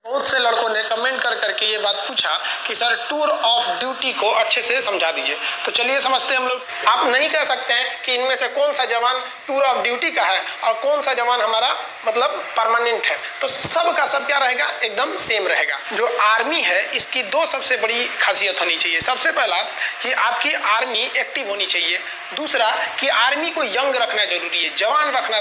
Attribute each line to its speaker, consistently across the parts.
Speaker 1: बहुत से लड़कों ने कमेंट कर करके ये बात पूछा कि सर टूर ऑफ ड्यूटी को अच्छे से समझा दीजिए। तो चलिए समझते हैं हम लोग। आप नहीं कह सकते हैं कि इनमें से कौन सा जवान टूर ऑफ ड्यूटी का है और कौन सा जवान हमारा मतलब परमानेंट है। तो सब का सब क्या रहेगा, एकदम सेम रहेगा। जो आर्मी है इसकी दो सबसे बड़ी खासियत होनी चाहिए। सबसे पहला कि आपकी आर्मी एक्टिव होनी चाहिए, दूसरा कि आर्मी को यंग रखना जरूरी है, जवान रखना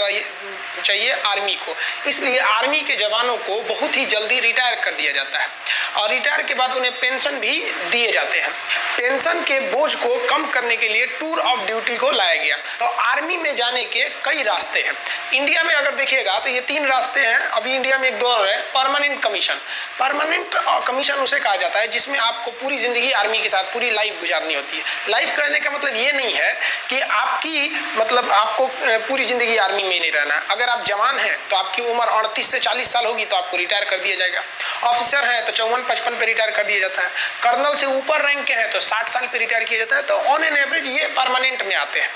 Speaker 1: चाहिए आर्मी को। इसलिए आर्मी के जवानों को बहुत ही जल्दी रिटायर कर दिया जाता है और रिटायर के बाद उन्हें पेंशन भी दिए जाते हैं। पेंशन के बोझ को कम करने के लिए टूर ऑफ ड्यूटी को लाया गया। तो आर्मी में जाने के कई रास्ते हैं। इंडिया में अगर देखिएगा तो ये 3 रास्ते हैं। अभी इंडिया में एक दौर है परमानेंट कमीशन। परमानेंट कमीशन उसे कहा जाता है जिसमें आपको पूरी जिंदगी आर्मी के साथ पूरी लाइफ गुजारनी होती है। लाइफ कहने का मतलब ये नहीं है कि आपकी मतलब आपको पूरी जिंदगी आर्मी में नहीं रहना। अगर आप जवान हैं तो आपकी उम्र 38 से 40 साल होगी तो आपको रिटायर कर दिया जाएगा। ऑफिसर है तो 54-55 पे रिटायर कर दिया जाता है। कर्नल से ऊपर रैंक के हैं तो 60 साल पे रिटायर किया जाता है। तो ऑन एन एवरेज ये परमानेंट में आते हैं।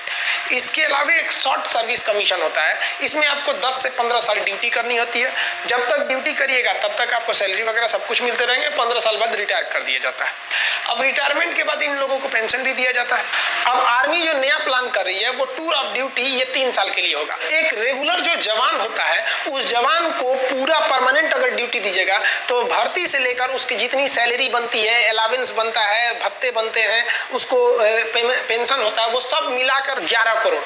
Speaker 1: इसके अलावा एक शॉर्ट सर्विस कमीशन होता है। इसमें आपको 10 से 15 साल ड्यूटी करनी होती है। जब तक ड्यूटी करिएगा तब तक आपको सैलरी वगैरह सब कुछ मिलते रहेंगे। 15 साल बाद रिटायर कर दिया जाता है। अब रिटायरमेंट के बाद इन लोगों को पेंशन भी दिया जाता है। अब आर्मी जो नया प्लान कर रही है वो टूर ऑफ ड्यूटी ये 3 साल के लिए होगा। एक रेगुलर जो जवान होता है उस जवान को पूरा परमानेंट अगर ड्यूटी दीजिएगा तो भर्ती से लेकर उसकी जितनी सैलरी बनती है, अलावेंस बनता है, भत्ते बनते हैं, उसको पेंशन होता है, वो सब मिलाकर 11 करोड़।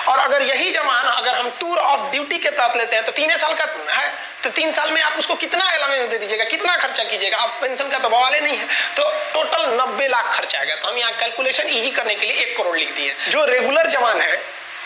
Speaker 1: और अगर यही जवान अगर हम टूर ऑफ ड्यूटी के तहत लेते हैं तो 3 साल का है तो 3 साल में आप उसको कितना अलावेंस दे दीजिएगा, कितना खर्चा कीजिएगा। आप पेंशन का तो बवाल ही नहीं है। तो टोटल 90 लाख खर्चा आएगा। तो हम यहाँ कैलकुलेशन इजी करने के लिए 1 करोड़ लिख दिए। जो रेगुलर जवान है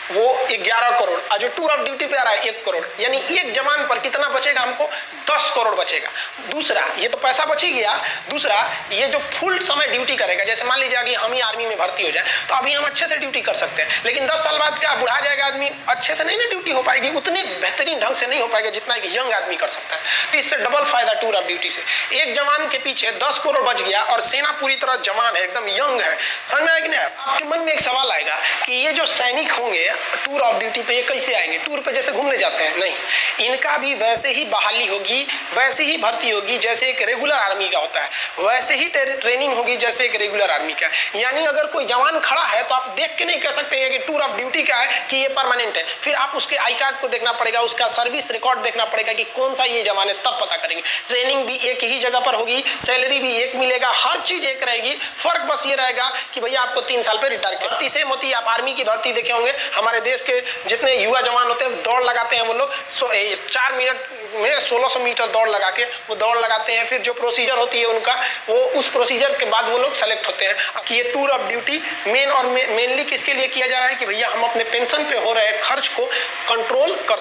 Speaker 1: वो 11 करोड़ और जो टूर ऑफ ड्यूटी पे आ रहा है 1 करोड़, यानी एक जवान पर कितना बचेगा, हमको 10 करोड़ बचेगा। दूसरा ये तो पैसा बच ही गया। दूसरा ये जो फुल समय ड्यूटी करेगा, जैसे मान लीजिए कि हम ही आर्मी में भर्ती हो जाए तो अभी हम अच्छे से ड्यूटी कर सकते हैं, लेकिन 10 साल बाद क्या बुढ़ा जाएगा आदमी, अच्छे से नहीं ना ड्यूटी हो पाएगी, उतनी बेहतरीन ढंग से नहीं हो पाएगा जितना कि यंग आदमी कर सकता है। तो इससे डबल फायदा टूर ऑफ ड्यूटी से। एक जवान के पीछे 10 करोड़ बच गया और सेना पूरी तरह जवान है, एकदम यंग है। समझ में आया कि नहीं? आपके मन में एक सवाल आएगा कि ये जो सैनिक होंगे टूर ऑफ ड्यूटी पे ये कैसे आएंगे? टूर पे जैसे घूमने जाते हैं? नहीं, इनका भी वैसे ही बहाली होगी, वैसे ही भर्ती होगी जैसे एक रेगुलर आर्मी का होता है, वैसे ही ट्रेनिंग होगी जैसे एक रेगुलर आर्मी का। यानी अगर कोई जवान खड़ा है तो आप देख के नहीं कह सकते हैं कि टूर ऑफ ड्यूटी का है कि ये परमानेंट है। फिर आप उसके आई कार्ड को देखना पड़ेगा, उसका सर्विस रिकॉर्ड देखना पड़ेगा कि कौन सा ये जवान है, तब पता करेंगे। ट्रेनिंग भी एक ही जगह पर होगी, सैलरी भी एक मिलेगा, हर चीज एक रहेगी। फर्क बस ये रहेगा कि भैया आपको 3 साल पे रिटायर कर। भर्ती सेम होती है। आप आर्मी की भर्ती देखे होंगे, हमारे देश के जितने युवा जवान होते हैं दौड़ लगाते हैं वो लोग 4 मिनट में 1600 मीटर दौड़ लगा के वो दौड़ लगाते हैं। फिर जो प्रोसीजर होती है उनका, वो उस प्रोसीजर के बाद वो लोग सेलेक्ट होते हैं। कि ये टूर ऑफ ड्यूटी मेनली किसके लिए किया जा रहा है कि भैया हम अपने पेंशन पे हो रहे खर्च को कंट्रोल कर